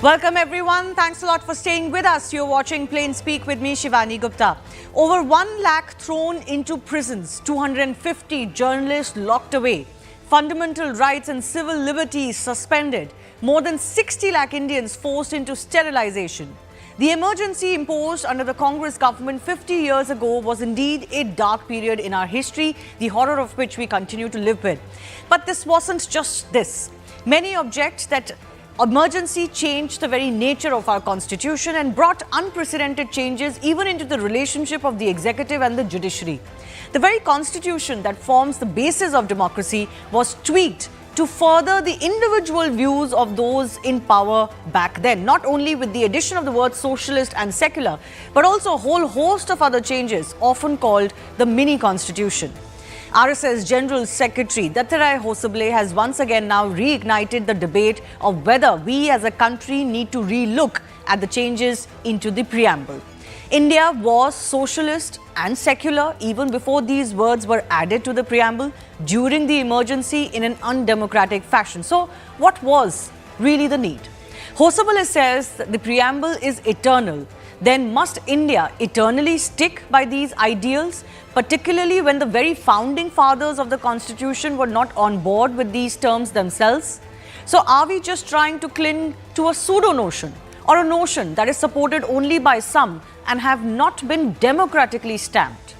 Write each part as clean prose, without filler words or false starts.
Welcome everyone. Thanks a lot for staying with us. You're watching Plain Speak with me, Shivani Gupta. Over 1 lakh thrown into prisons, 250 journalists locked away, fundamental rights and civil liberties suspended, more than 60 lakh Indians forced into sterilization. The emergency imposed under the Congress government 50 years ago was indeed a dark period in our history, the horror of which we continue to live with. But this wasn't just this. Many object that emergency changed the very nature of our constitution and brought unprecedented changes even into the relationship of the executive and the judiciary. The very constitution that forms the basis of democracy was tweaked to further the individual views of those in power back then, not only with the addition of the words socialist and secular, but also a whole host of other changes, often called the mini-constitution. RSS General Secretary Dattatreya Hosabale has once again now reignited the debate of whether we as a country need to relook at the changes into the preamble. India was socialist and secular even before these words were added to the preamble during the emergency in an undemocratic fashion. So, what was really the need? Hosabale says that the preamble is eternal. Then must India eternally stick by these ideals, particularly when the very founding fathers of the constitution were not on board with these terms themselves? So are we just trying to cling to a pseudo-notion or a notion that is supported only by some and have not been democratically stamped?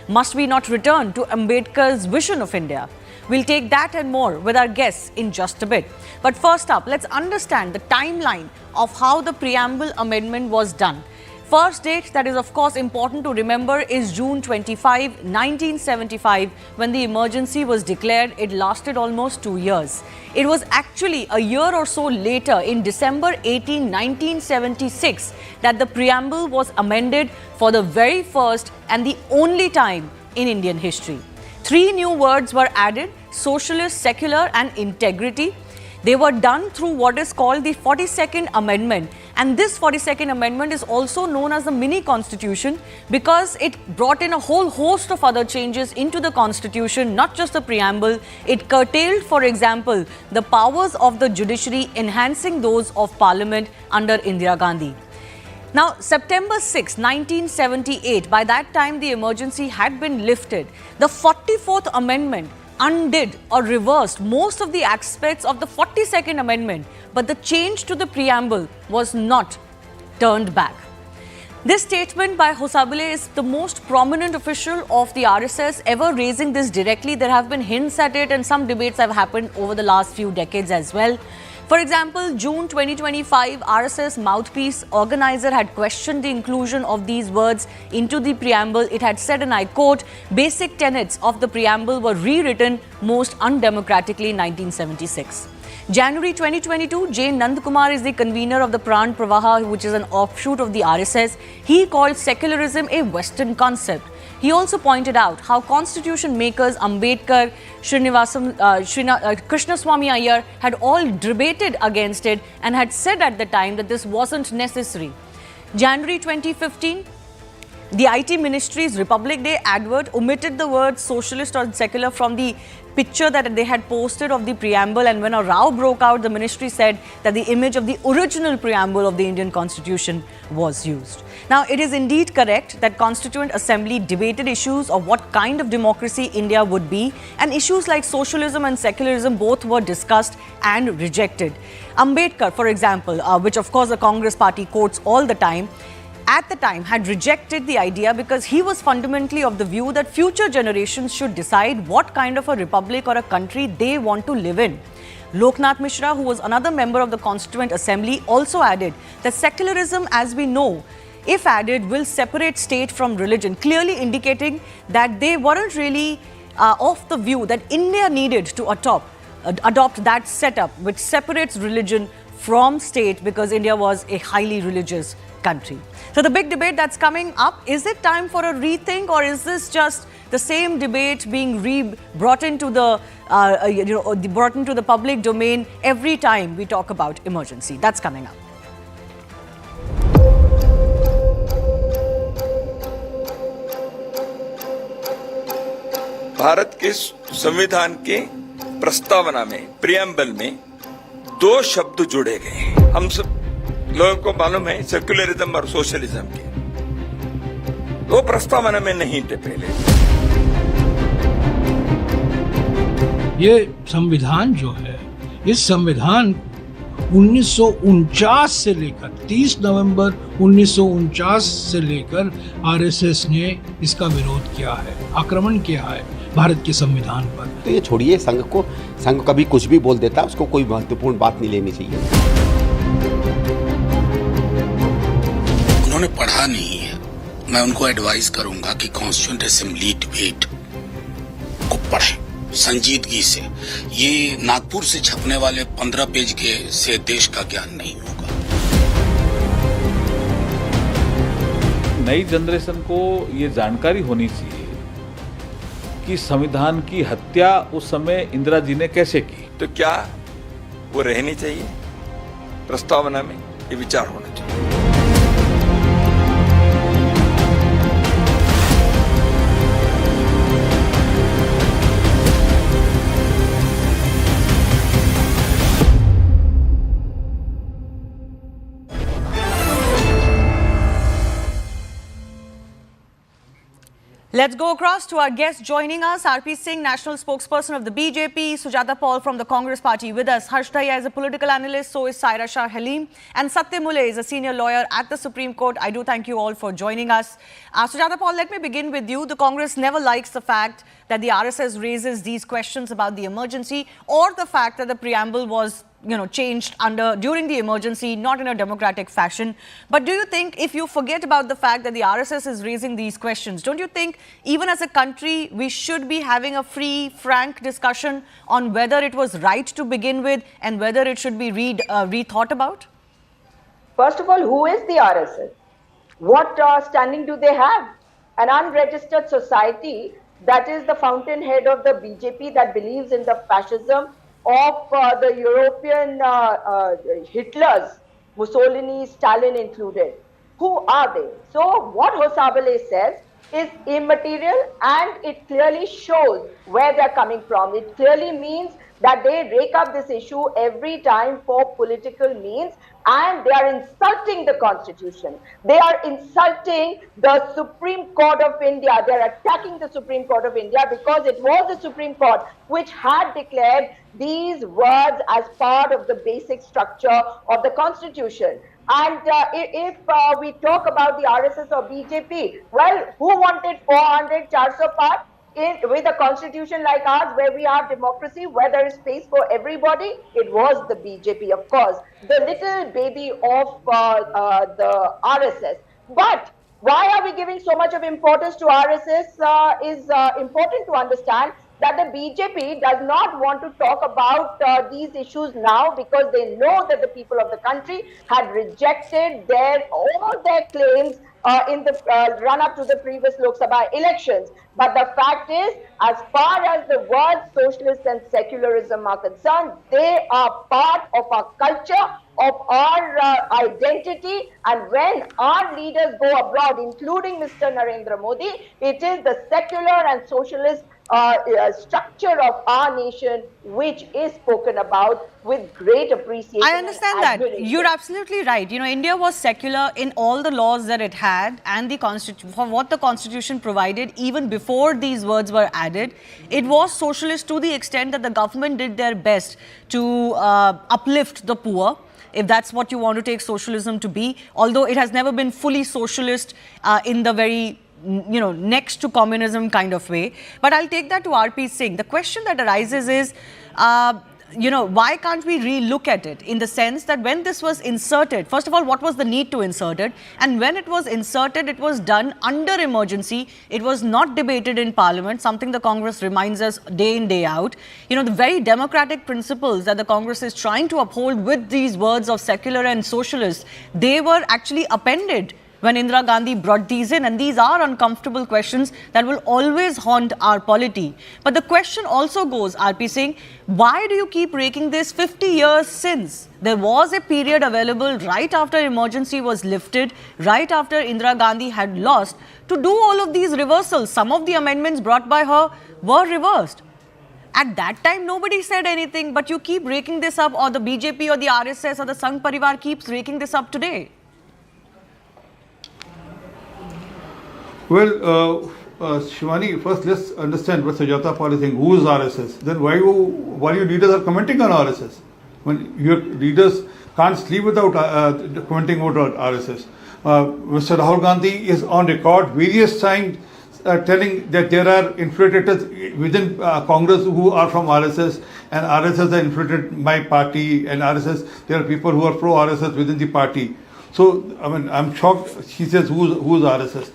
Must we not return to Ambedkar's vision of India? We'll take that and more with our guests in just a bit. But first up, let's understand the timeline of how the preamble amendment was done. First date that is of course important to remember is June 25, 1975, when the emergency was declared. It lasted almost 2 years. It was actually a year or so later, in December 18, 1976, that the preamble was amended for the very first and the only time in Indian history. 3 new words were added: socialist, secular and integrity. They were done through what is called the 42nd Amendment. And this 42nd Amendment is also known as the mini-constitution because it brought in a whole host of other changes into the constitution, not just the preamble. It curtailed, for example, the powers of the judiciary, enhancing those of parliament under Indira Gandhi. Now, September 6, 1978, by that time the emergency had been lifted. The 44th Amendment undid or reversed most of the aspects of the 42nd Amendment, but the change to the preamble was not turned back. This statement by Hosabale is the most prominent official of the RSS ever raising this directly. There have been hints at it and some debates have happened over the last few decades as well. For example, June 2025, RSS mouthpiece organizer had questioned the inclusion of these words into the preamble. It had said, and I quote, "Basic tenets of the preamble were rewritten most undemocratically in 1976. January 2022, J. Nandkumar is the convener of the Pran Pravaha, which is an offshoot of the RSS. He called secularism a Western concept. He also pointed out how constitution makers Ambedkar, Krishnaswamy Iyer had all debated against it and had said at the time that this wasn't necessary. January 2015, the IT Ministry's Republic Day advert omitted the words socialist or secular from the picture that they had posted of the preamble, and when a row broke out, the ministry said that the image of the original preamble of the Indian Constitution was used. Now, it is indeed correct that Constituent Assembly debated issues of what kind of democracy India would be, and issues like socialism and secularism both were discussed and rejected. Ambedkar, for example, which of course the Congress party quotes all the time, at the time had rejected the idea because he was fundamentally of the view that future generations should decide what kind of a republic or a country they want to live in. Loknath Mishra, who was another member of the Constituent Assembly, also added that secularism, as we know, if added, will separate state from religion, clearly indicating that they weren't really of the view that India needed to adopt that setup which separates religion from state, because India was a highly religious country. So the big debate that's coming up, is it time for a rethink, or is this just the same debate being brought into the public domain every time we talk about emergency? That's coming up. Bharat के संविधान के प्रस्तावना में, preamble में 2 शब्द जुड़े गए। हम सब लोगों को मालूम है सेक्युलरिज्म और सोशलिज्म के वो प्रस्तावना में नहीं थे पहले। ये संविधान जो है, इस संविधान 1949 से लेकर 30 नवंबर 1949 से लेकर आरएसएस ने इसका विरोध किया है, आक्रमण किया है भारत के संविधान पर। तो ये छोड़िए, संघ कभी कुछ भी बोल देता है, उसको कोई महत्वपूर्ण बात नहीं लेनी चाहिए। उन्होंने पढ़ा नहीं है। मैं उनको एडवाइस करूंगा कि कॉन्स्टिट्यूएंट असेंबली डिबेट को पढ़ें संजीदगी से। ये नागपुर से छपने वाले 15 पेज के से देश का ज्ञान नहीं होगा। नई जनरेशन को ये जानकारी होनी चाहिए कि संविधान की हत्या उस समय इंदिरा जी ने कैसे की। तो क्या वो रहनी चाहिए प्रस्तावना में, ये विचार होना चाहिए। Let's go across to our guest joining us, RP Singh, national spokesperson of the BJP, Sujata Paul from the Congress party with us. Harsh Dahia is a political analyst, so is Saira Shah Halim, and Satya Mule is a senior lawyer at the Supreme Court. I do thank you all for joining us. Sujata Paul, let me begin with you. The Congress never likes the fact that the RSS raises these questions about the emergency or the fact that the preamble was changed during the emergency, not in a democratic fashion. But do you think, if you forget about the fact that the RSS is raising these questions, don't you think even as a country we should be having a free, frank discussion on whether it was right to begin with and whether it should be rethought about? First of all, who is the RSS? What standing do they have? An unregistered society that is the fountainhead of the BJP, that believes in the fascism of the European Hitlers, Mussolini, Stalin included. Who are they? So what Hosabale says is immaterial, and it clearly shows where they're coming from. It clearly means that they rake up this issue every time for political means, and they are insulting the Constitution. They are insulting the Supreme Court of India. They are attacking the Supreme Court of India because it was the Supreme Court which had declared these words as part of the basic structure of the Constitution. And if we talk about the RSS or BJP, well, who wanted 400, 400 part? With a constitution like ours, where we have democracy, where there is space for everybody, it was the BJP, of course, the little baby of the RSS. But why are we giving so much of importance to RSS is important to understand that the BJP does not want to talk about these issues now, because they know that the people of the country had rejected all their claims in the run-up to the previous Lok Sabha elections. But the fact is, as far as the words socialist and secularism are concerned, they are part of our culture, of our identity. And when our leaders go abroad, including Mr. Narendra Modi, it is the secular and socialist structure of our nation which is spoken about with great appreciation. I understand that. You're absolutely right. India was secular in all the laws that it had and the constitution, for what the constitution provided even before these words were added. It was socialist to the extent that the government did their best to uplift the poor, if that's what you want to take socialism to be, although it has never been fully socialist in the very next to communism kind of way. But I'll take that to RP Singh. The question that arises is, why can't we re-look at it, in the sense that when this was inserted, first of all, what was the need to insert it? And when it was inserted, it was done under emergency. It was not debated in Parliament, something the Congress reminds us day in, day out. The very democratic principles that the Congress is trying to uphold with these words of secular and socialist, they were actually appended when Indira Gandhi brought these in, and these are uncomfortable questions that will always haunt our polity. But the question also goes, RP Singh, why do you keep raking this 50 years since? There was a period available right after emergency was lifted, right after Indira Gandhi had lost, to do all of these reversals. Some of the amendments brought by her were reversed. At that time, nobody said anything, but you keep raking this up, or the BJP or the RSS or the Sangh Parivar keeps raking this up today. Well, Shivani, first let's understand what Sujata Pal is saying. Who is RSS? Then why your leaders are commenting on RSS? When your leaders can't sleep without commenting about RSS. Mr. Rahul Gandhi is on record various times telling that there are infiltrators within Congress who are from RSS, and RSS are infiltrated my party, and RSS, there are people who are pro-RSS within the party. So, I mean, I'm shocked. She says, who's RSS?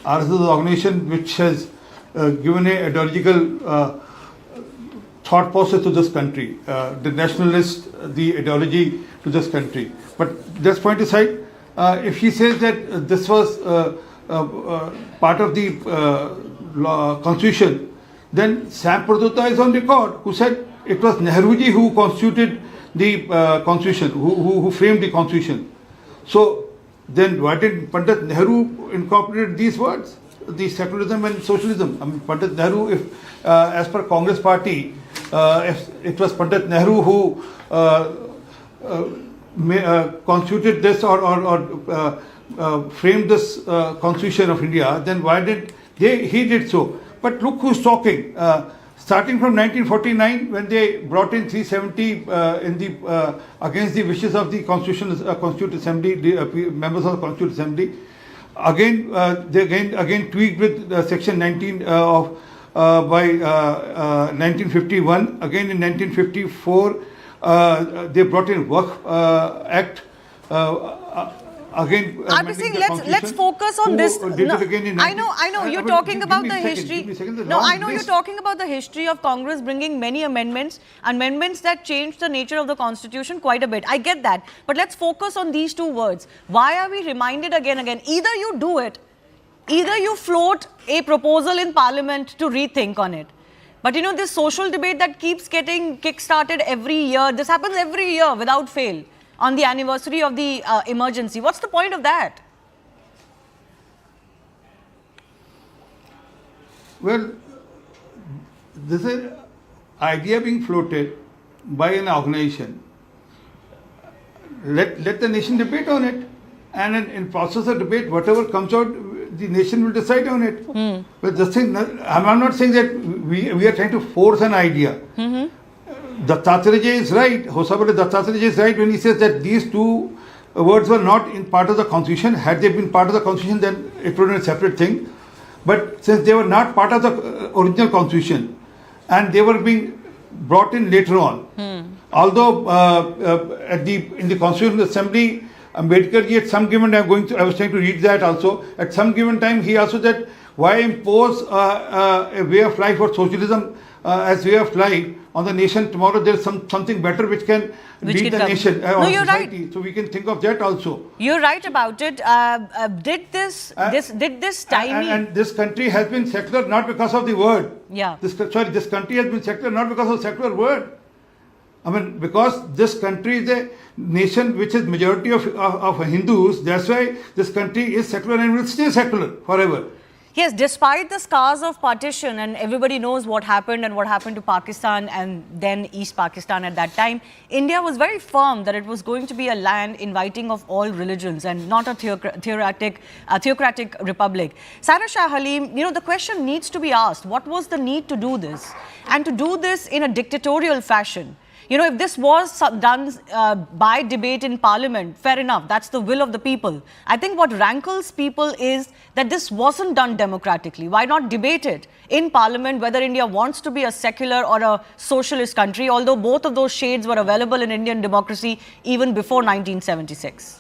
RSS is an organization which has given a ideological thought process to this country, the nationalist, the ideology to this country. But let's point aside, if she says that this was part of the constitution, then Sam Praduta is on record who said it was Nehruji who constituted the constitution, who framed the constitution. So then why did Pandit Nehru incorporate these words, the secularism and socialism? I mean, Pandit Nehru, if as per Congress party, if it was Pandit Nehru who constituted this or framed this constitution of India, then why did he did so? But look who's talking. Starting from 1949, when they brought in 370 in the against the wishes of the Constituent Assembly, the members of the Constituent Assembly, again they again tweaked with Section 19 of by 1951. Again in 1954, they brought in Waqf Act. Again, I'm saying let's focus on this. No, I know you're talking about the history. No, I know you're talking about the history of Congress bringing many amendments that changed the nature of the Constitution quite a bit. I get that, but let's focus on these two words. Why are we reminded again? Either you do it, either you float a proposal in Parliament to rethink on it. But you know, this social debate that keeps getting kick-started every year, this happens every year without fail. On the anniversary of the emergency. What's the point of that? Well, this is an idea being floated by an organization. Let the nation debate on it, and in process of debate, whatever comes out, the nation will decide on it. But this thing, I'm not saying that we are trying to force an idea. Dattatreya is right, Hosabale Dattatreya is right when he says that these two words were not in part of the constitution. Had they been part of the constitution, then it would have been a separate thing. But since they were not part of the original constitution and they were being brought in later on, although in the Constitutional Assembly, Ambedkar at some given time, I was trying to read that also, at some given time he also said, why impose a way of life or socialism as way of life on the nation? Tomorrow there is something better which can lead the nation or society. Right. So we can think of that also. You're right about it. Did this stymie? And this country has been secular not because of the word. Yeah. This country has been secular not because of secular word. I mean, because this country is a nation which is majority of Hindus. That's why this country is secular and will stay secular forever. Yes, despite the scars of partition, and everybody knows what happened to Pakistan and then East Pakistan at that time, India was very firm that it was going to be a land inviting of all religions and not a theocratic republic. Saira Shah Halim, you know, the question needs to be asked, what was the need to do this? And to do this in a dictatorial fashion. You know, if this was done by debate in Parliament, fair enough, that's the will of the people. I think what rankles people is that this wasn't done democratically. Why not debate it in Parliament, whether India wants to be a secular or a socialist country, although both of those shades were available in Indian democracy even before 1976.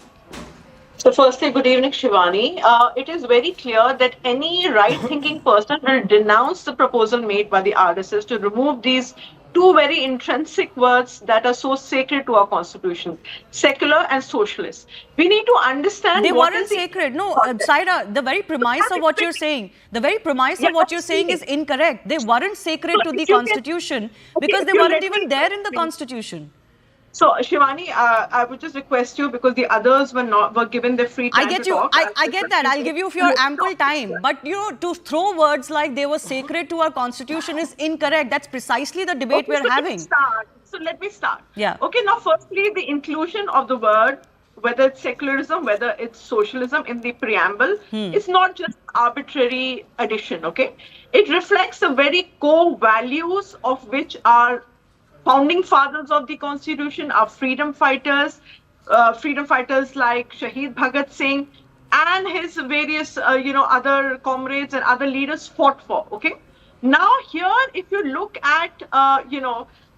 So firstly, good evening, Shivani. It is very clear that any right-thinking person will denounce the proposal made by the RSS to remove these two very intrinsic words that are so sacred to our constitution, secular and socialist. We need to understand they weren't sacred. No, Saira, the very premise of what you're saying, is incorrect. They weren't sacred to the constitution because they weren't even there in the constitution. So, Shivani, I would just request you, because the others were given their free time I get to you. talk. I get that. I'll give you your ample time. But to throw words like they were sacred to our constitution is incorrect. That's precisely the debate we're having. So let me start. Yeah. Okay, now firstly, the inclusion of the word, whether it's secularism, whether it's socialism in the preamble, is not just arbitrary addition, okay? It reflects the very core values of which our founding fathers of the constitution, our freedom fighters like Shahid Bhagat Singh and his various, other comrades and other leaders fought for, okay? Now here, if you look at,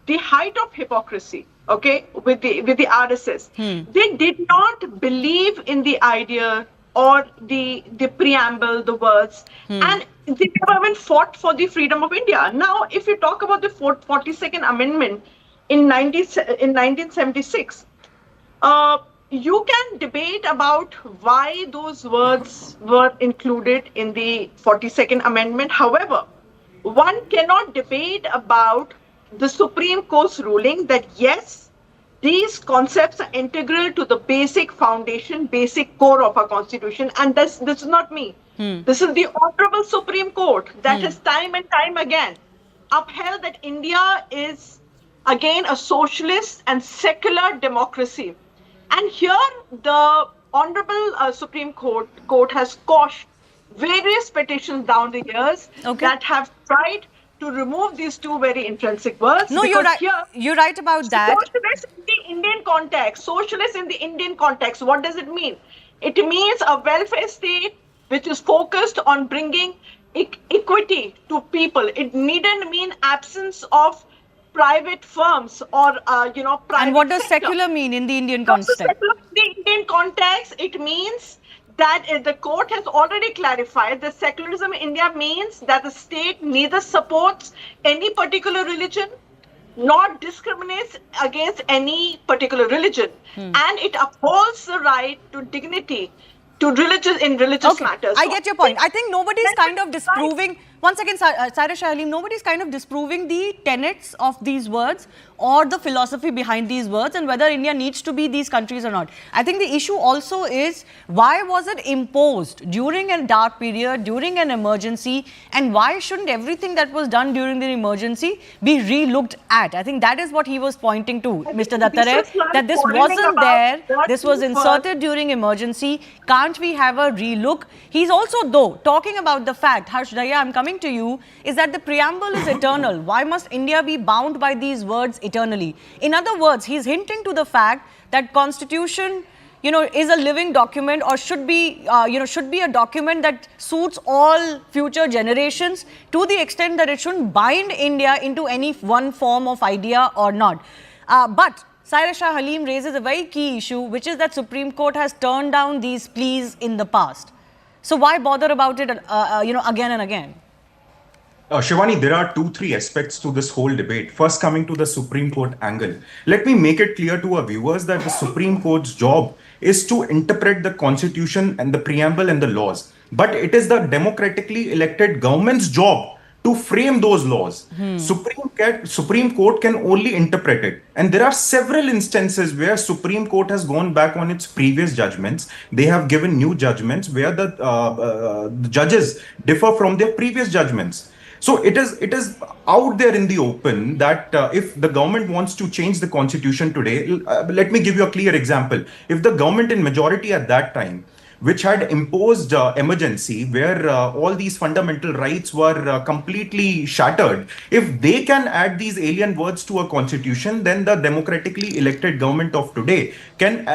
the height of hypocrisy, okay, with the RSS, they did not believe in the idea or the preamble, the words, and they never even fought for the freedom of India. Now, if you talk about the 42nd Amendment in 1976, you can debate about why those words were included in the 42nd Amendment. However, one cannot debate about the Supreme Court's ruling that yes, these concepts are integral to the basic foundation, basic core of our constitution. And this is not me. This is the Honorable Supreme Court that has time and time again upheld that India is again a socialist and secular democracy. And here the Honorable Supreme Court has quashed various petitions down the years that have tried to remove these two very intrinsic words. No, you're right. You're right about that. Socialist in the Indian context. Socialist in the Indian context. What does it mean? It means a welfare state which is focused on bringing equity to people. It needn't mean absence of private firms or private. And what does sector. secular mean in the Indian context? Secular in the Indian context, it means that the court has already clarified that secularism in India means that the state neither supports any particular religion nor discriminates against any particular religion, and it upholds the right to dignity to religious matters. I get your point. I think nobody's kind of disproving. Once again, Saira Shah Halim, nobody's kind of disproving the tenets of these words or the philosophy behind these words and whether India needs to be these countries or not. I think the issue also is why was it imposed during a dark period, during an emergency, and why shouldn't everything that was done during the emergency be re-looked at? I think that is what he was pointing to, Mr. Dattatreya, that this wasn't there, this was inserted during emergency. Can't we have a re-look? He's also, though, talking about the fact, Harsh Daya, I'm coming to you, is that the preamble is eternal. Why must India be bound by these words eternally? In other words, he's hinting to the fact that constitution, is a living document or should be a document that suits all future generations to the extent that it shouldn't bind India into any one form of idea or not. But Saira Shah Halim raises a very key issue, which is that Supreme Court has turned down these pleas in the past. So why bother about it, again and again? Shivani, there are 2-3 aspects to this whole debate. First, coming to the Supreme Court angle. Let me make it clear to our viewers that the Supreme Court's job is to interpret the Constitution and the preamble and the laws. But it is the democratically elected government's job to frame those laws. Supreme Court can only interpret it. And there are several instances where Supreme Court has gone back on its previous judgments. They have given new judgments where the judges differ from their previous judgments. So it is out there in the open that if the government wants to change the constitution today, let me give you a clear example. If the government in majority at that time, which had imposed emergency where all these fundamental rights were completely shattered, if they can add these alien words to a constitution, then the democratically elected government of today can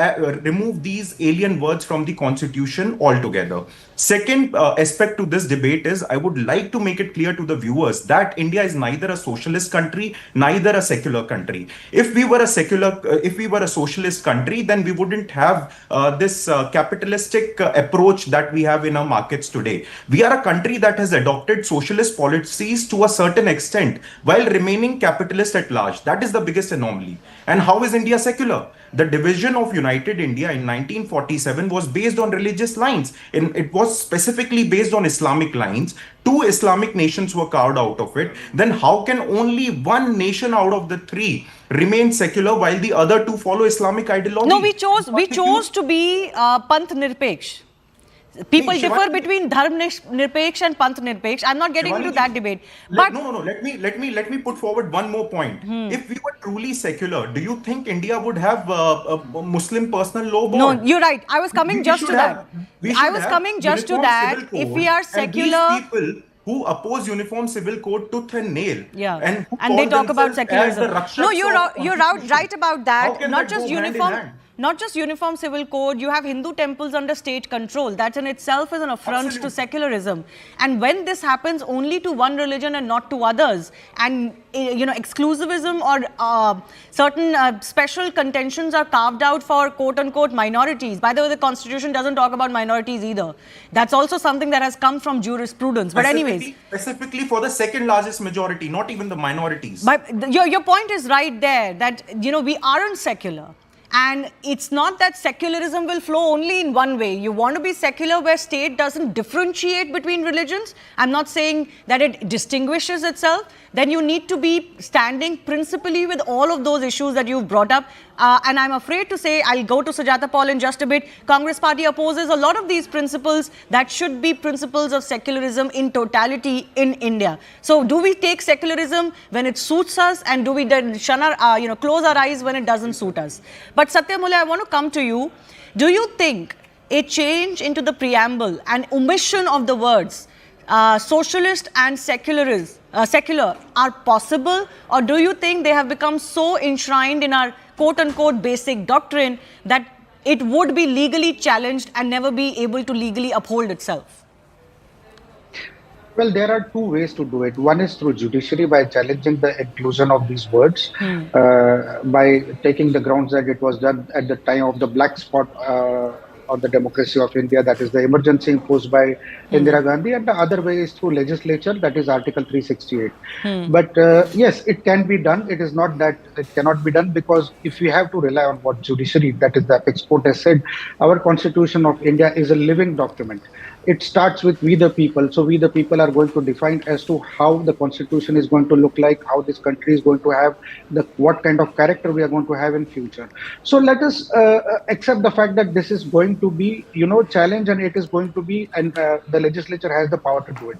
remove these alien words from the constitution altogether. Second aspect to this debate is I would like to make it clear to the viewers that India is neither a socialist country, neither a secular country. If we were a socialist country, then we wouldn't have this capitalistic approach that we have in our markets today. We are a country that has adopted socialist policies to a certain extent while remaining capitalist at large. That is the biggest anomaly. And how is India secular? The division of United India in 1947 was based on religious lines. It was specifically based on Islamic lines. 2 Islamic nations were carved out of it. Then how can only one nation out of the 3 remain secular while the other two follow Islamic ideology. No, we chose to be Panth Nirpeksh. People Shivani, differ between Dharm Nirpeksh and Panth Nirpeksh. I'm not getting into that debate. But no. Let me put forward one more point. If we were truly secular, do you think India would have a Muslim personal law board? no, you're right. I was coming just to that. I was coming just to that. If we are secular, and these people who oppose uniform civil code tooth and nail, yeah, and they talk about themselves as the secularism. rakshaks No, of you're constitution. right about that. How can Not that just go hand in uniform. hand? Not just uniform civil code, you have Hindu temples under state control. That in itself is an affront to secularism. And when this happens only to one religion and not to others, and exclusivism or certain special contentions are carved out for quote-unquote minorities. By the way, the constitution doesn't talk about minorities either. That's also something that has come from jurisprudence. But anyways, specifically for the second largest majority, not even the minorities. But your point is right there, that we aren't secular. And it's not that secularism will flow only in one way. You want to be secular where state doesn't differentiate between religions. I'm not saying that it distinguishes itself. Then you need to be standing principally with all of those issues that you've brought up. And I'm afraid to say, I'll go to Sujata Paul in just a bit, Congress party opposes a lot of these principles that should be principles of secularism in totality in India. So do we take secularism when it suits us, and do we then close our eyes when it doesn't suit us? But Satya Mulay, I want to come to you. Do you think a change into the preamble and omission of the words socialist and secular are possible, or do you think they have become so enshrined in our quote-unquote basic doctrine that it would be legally challenged and never be able to legally uphold itself? Well, there are two ways to do it. One is through judiciary by challenging the inclusion of these words, by taking the grounds that it was done at the time of the black spot on the democracy of India, that is the emergency imposed by Indira Gandhi, and the other way is through legislature, that is Article 368. But yes, it can be done. It is not that it cannot be done, because if we have to rely on what judiciary, that is the apex court, has said, our Constitution of India is a living document. It starts with we the people. So we the people are going to define as to how the constitution is going to look like, how this country is going to have, what kind of character we are going to have in future. So let us accept the fact that this is going to be, challenged, and it is going to be, and the legislature has the power to do it.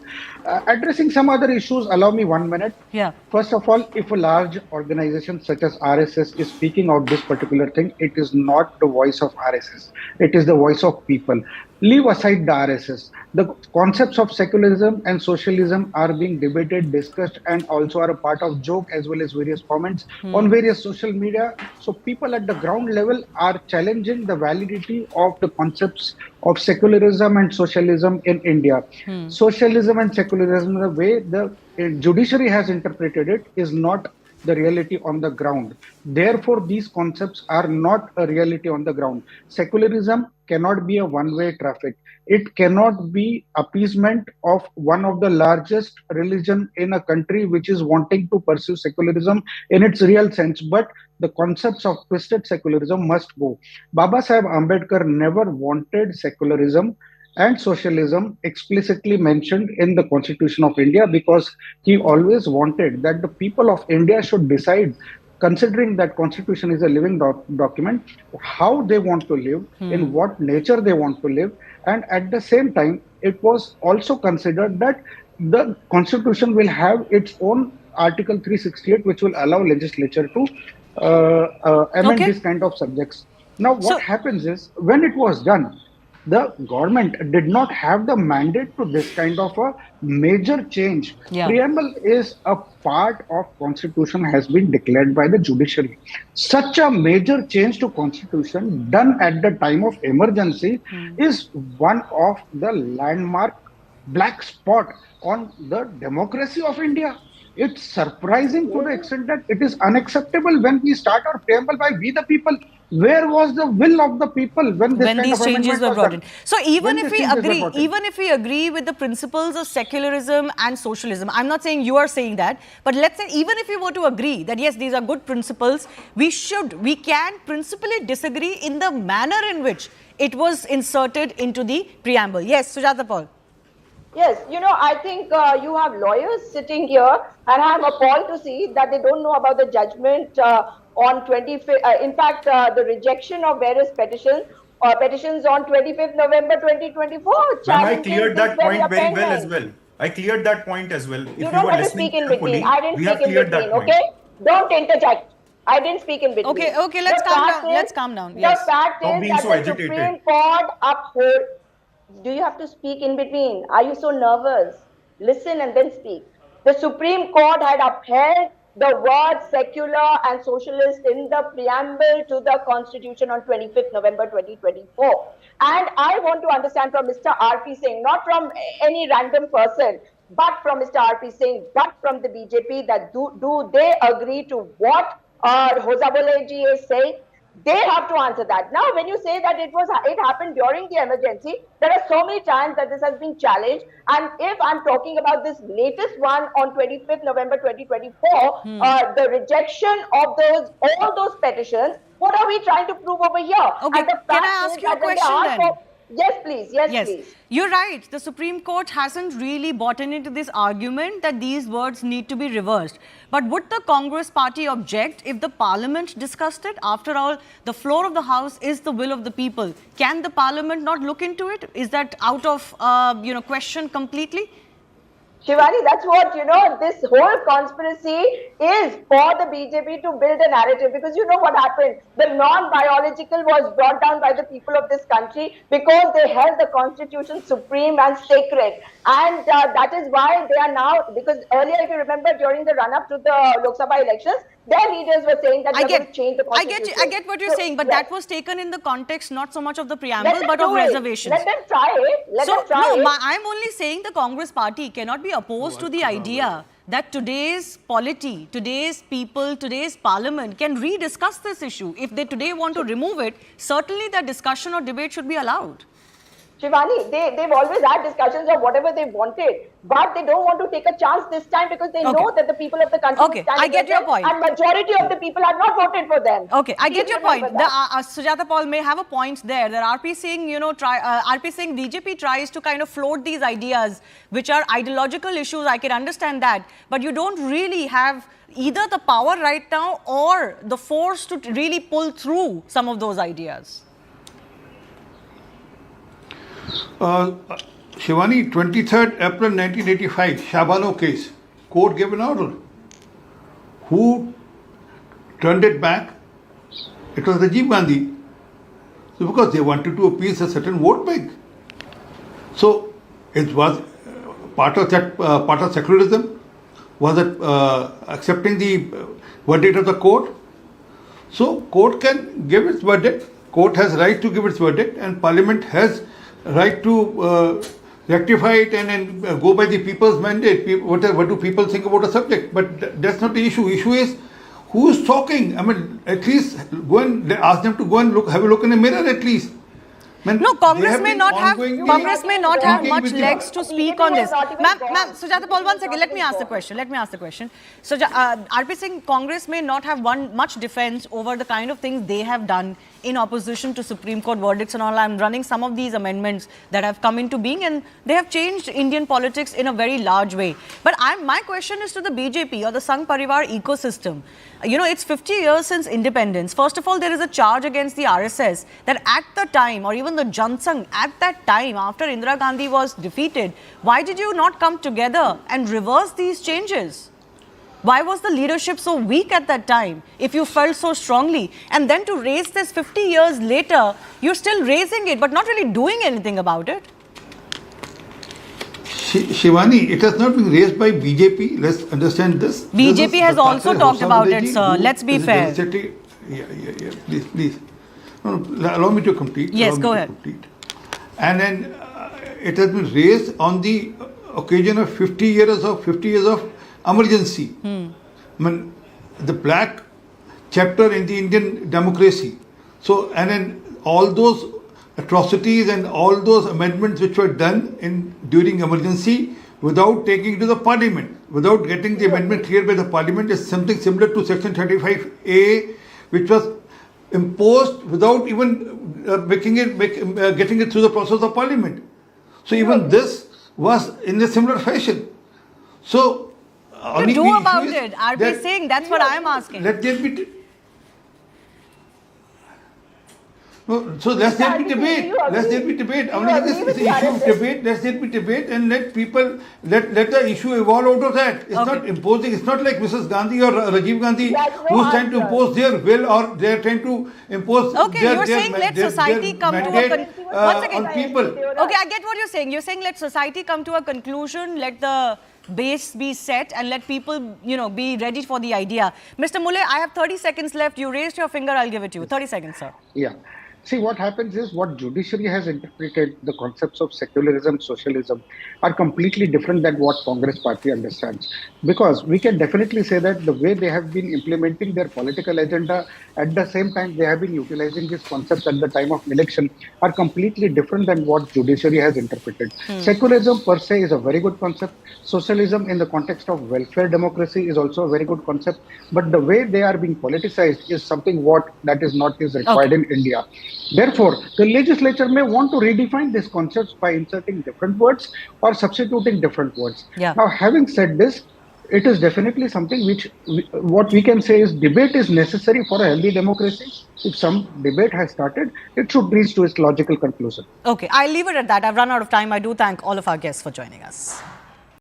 Addressing some other issues, allow me 1 minute. Yeah. First of all, if a large organization such as RSS is speaking out this particular thing, it is not the voice of RSS. It is the voice of people. Leave aside the RSS. The concepts of secularism and socialism are being debated, discussed, and also are a part of joke as well as various comments on various social media. So people at the ground level are challenging the validity of the concepts of secularism and socialism in India. Socialism and secularism, the way the judiciary has interpreted it, is not the reality on the ground. Therefore, these concepts are not a reality on the ground. Secularism cannot be a one-way traffic. It cannot be appeasement of one of the largest religion in a country which is wanting to pursue secularism in its real sense. But the concepts of twisted secularism must go. Baba Saheb Ambedkar never wanted secularism and socialism explicitly mentioned in the Constitution of India, because he always wanted that the people of India should decide, considering that Constitution is a living document, how they want to live, in what nature they want to live. And at the same time, it was also considered that the Constitution will have its own Article 368, which will allow legislature to amend this kind of subjects. Now, what happens is, when it was done, the government did not have the mandate to this kind of a major change. Preamble is a part of Constitution, has been declared by the judiciary. Such a major change to Constitution done at the time of emergency is one of the landmark black spot on the democracy of India. It's surprising to the extent that it is unacceptable when we start our preamble by we the people. Where was the will of the people when these changes were brought in? So even if we agree with the principles of secularism and socialism, I'm not saying you are saying that, but let's say even if we were to agree that yes, these are good principles, we can principally disagree in the manner in which it was inserted into the preamble. Yes, Sujata Paul. Yes, I think you have lawyers sitting here, and I'm appalled to see that they don't know about the judgment on 25th. In fact, the rejection of various petitions on 25th November 2024, Ma'am, I challenging cleared this that very point very well as amendment. well. I cleared that point as well. If You you don't were have to listening speak in between. carefully, I didn't we have speak in cleared between, that point. okay? Don't interject. I didn't speak in between. Okay, let's The calm fact down. is- Let's calm down. Yes. The fact Stop is being that so the agitated. Supreme Court uphold. Do you have to speak in between? Are you so nervous? Listen and then speak. The Supreme Court had upheld the word secular and socialist in the preamble to the Constitution on 25th November 2024. And I want to understand from Mr. R.P. Singh, not from any random person, but from Mr. R.P. Singh, but from the BJP, that do they agree to what Hosabale ji is saying? They have to answer that. Now, when you say that it happened during the emergency, there are so many times that this has been challenged. And if I'm talking about this latest one on 25th November 2024, the rejection of all those petitions, what are we trying to prove over here? Okay, And the can I fact ask is you a that when they question ask then? for- Yes, please. Yes, please. You're right. The Supreme Court hasn't really bought into this argument that these words need to be reversed. But would the Congress party object if the Parliament discussed it? After all, the floor of the House is the will of the people. Can the Parliament not look into it? Is that out of question completely? Shivani, that's what, this whole conspiracy is for the BJP to build a narrative, because you know what happened? The non-biological was brought down by the people of this country because they held the constitution supreme and sacred. And that is why they are now, because earlier, if you remember, during the run-up to the Lok Sabha elections, their leaders were saying that they're going to change the constitution. I get what you're saying, but that was taken in the context not so much of the preamble, but of reservations. Let them try it. I'm only saying the Congress party cannot be opposed to the idea that today's polity, today's people, today's parliament can rediscuss this issue. If they today want to remove it, certainly that discussion or debate should be allowed. Shivani, they've always had discussions of whatever they wanted, but they don't want to take a chance this time because they know that the people of the country will stand I get your point. and majority of the people have not voted for them. Okay, I get your point. Sujata Paul may have a point there. That RP Singh, RP Singh, BJP tries to kind of float these ideas, which are ideological issues. I can understand that, but you don't really have either the power right now or the force to really pull through some of those ideas. Shivani, 23rd April 1985, Shabano case, court gave an order. Who turned it back? It was Rajiv Gandhi. So because they wanted to appease a certain vote bank. So it was part of secularism. Was it accepting the verdict of the court? So court can give its verdict. Court has right to give its verdict, and Parliament has right to rectify it and go by the people's mandate. What do people think about a subject? But that's not the issue. Issue is who's talking. I mean, at least go and ask them to go and have a look in the mirror at least. No, Congress may not have much legs to speak on this. Ma'am, Sujata Paul, 1 second. Let me ask the question. So, RP Singh, Congress may not have much defense over the kind of things they have done in opposition to Supreme Court verdicts and all. I'm running some of these amendments that have come into being, and they have changed Indian politics in a very large way. But my question is to the BJP or the Sangh Parivar ecosystem. It's 50 years since independence. First of all, there is a charge against the RSS that at the time, or even the Jan Sangh at that time, after Indira Gandhi was defeated, why did you not come together and reverse these changes? Why was the leadership so weak at that time, if you felt so strongly? And then to raise this 50 years later, you're still raising it, but not really doing anything about it. Shivani, it has not been raised by BJP. Let's understand this. BJP has also talked about it, sir. Let's be fair. Yeah. Please. No, allow me to complete. Yes, go ahead. And then it has been raised on the occasion of 50 years of emergency. I mean, the black chapter in the Indian democracy. So, and then all those atrocities and all those amendments which were done during emergency without taking it to the parliament, without getting the amendment cleared by the parliament, is something similar to section 35A, which was imposed without even getting it through the process of parliament. So even this was in a similar fashion. So, What do about it? RP Singh, that's what I am asking. Let there be. No, so let's there be debate. Let's there be debate. Only this is the issue of debate. Let's there be debate and let people let the issue evolve out of that. It's not imposing. It's not like Mrs. Gandhi or Rajiv Gandhi who's trying to impose their will or they're trying to impose. You're saying let society come to a on people. Okay, I get what you're saying. You're saying let society come to a conclusion. Let the base be set and let people, be ready for the idea. Mr. Mulle, I have 30 seconds left. You raised your finger. I'll give it to you. 30 seconds, sir. Yeah. See, what happens is what judiciary has interpreted the concepts of secularism, socialism are completely different than what Congress party understands. Because we can definitely say that the way they have been implementing their political agenda, at the same time they have been utilizing these concepts at the time of election are completely different than what judiciary has interpreted. Secularism per se is a very good concept. Socialism in the context of welfare democracy is also a very good concept. But the way they are being politicized is something that is not required in India. Therefore, the legislature may want to redefine these concepts by inserting different words or substituting different words. Now, having said this, it is definitely something which what we can say is debate is necessary for a healthy democracy. If some debate has started, it should reach to its logical conclusion. Okay, I'll leave it at that. I've run out of time. I do thank all of our guests for joining us.